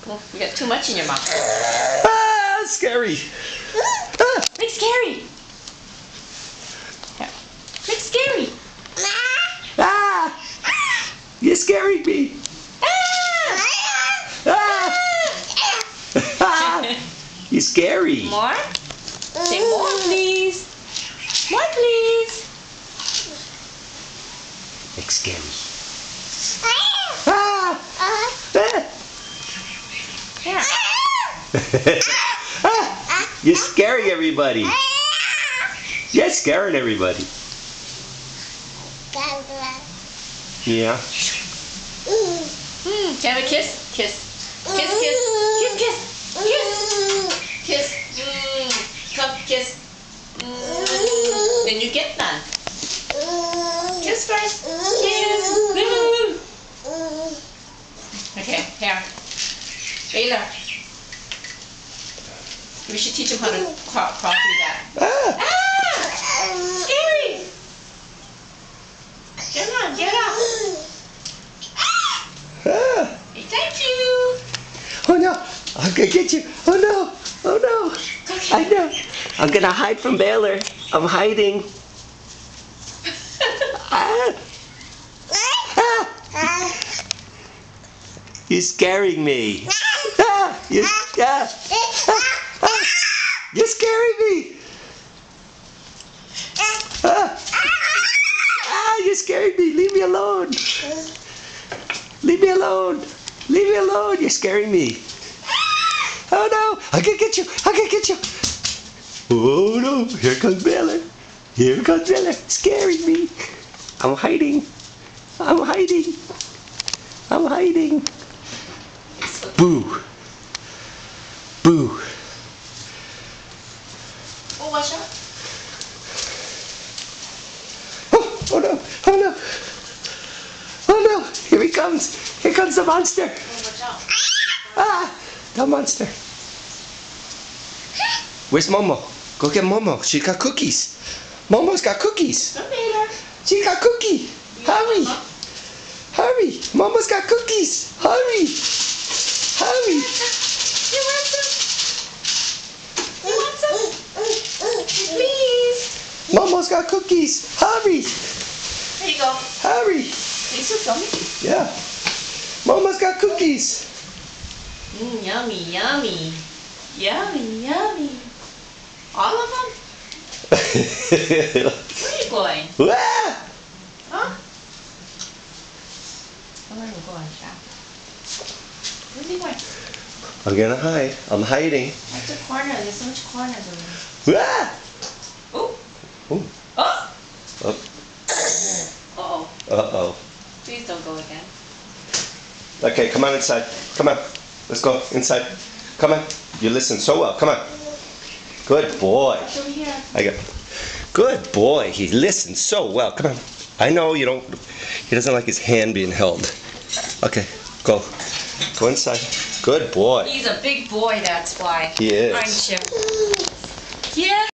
Oh, you got too much in your mouth. Ah, scary. Ah. Make scary. Here. Make scary. Ah. You're scaring me. Ah. Ah. You're scary. More? Say more, please. More, please. Make scary. Ah. Ah. Here. Ah. You're scaring everybody. You're scaring everybody. Yeah. Can I have a kiss? Kiss. Kiss, kiss. Kiss, kiss. Kiss. Kiss. Come, kiss. Then you get none. Kiss first. Kiss. Okay, here. Ayla. We should teach him how to crawl through that. Ah. Ah! Scary! Get on, get up. Ah. Thank you. Oh no! I'm gonna get you! Oh no! Oh no! Okay. I know! I'm gonna hide from Baylor. I'm hiding. Ah. Ah. You're scaring me. Ah. You're scaring me. Ah. Ah, you're scaring me. Leave me alone. Leave me alone. Leave me alone. You're scaring me. Oh no! I'm gonna get you. I'm gonna get you. Oh no! Here comes Baylor. Here comes Baylor. Scaring me. I'm hiding. I'm hiding. I'm hiding. Boo. Boo. Oh, watch out. Oh no. Oh no. Oh no. Here he comes. Here comes the monster. Oh, watch out. Ah. The monster. Where's Momo? Go get Momo. She got cookies. Momo's got cookies. Come here. She got cookie. Hurry. Hurry. Momo's got cookies. Hurry. Hurry. You want some? You want some? Please. Momo's got cookies. Hurry. There you go. Hurry. These are yummy. Yeah. Momo's got cookies. Yummy, yummy. Yummy, yummy. All of them? Where are you going? Ah! Huh? Where are you going, Jack? Where's he going? I'm gonna hide. I'm hiding. What's the corner? There's so much corners over there. Ah! Oh! Oh. Oh! Oh. Uh-oh. Uh-oh. Please don't go again. Okay, come on inside. Come on. Let's go inside. Come on. You listen so well. Come on. Good boy. Watch over here. I got. Good boy. He listens so well. Come on. I know you don't. He doesn't like his hand being held. Okay, go. Go inside. Good boy. He's a big boy, that's why. He is. Aren't you? Yeah.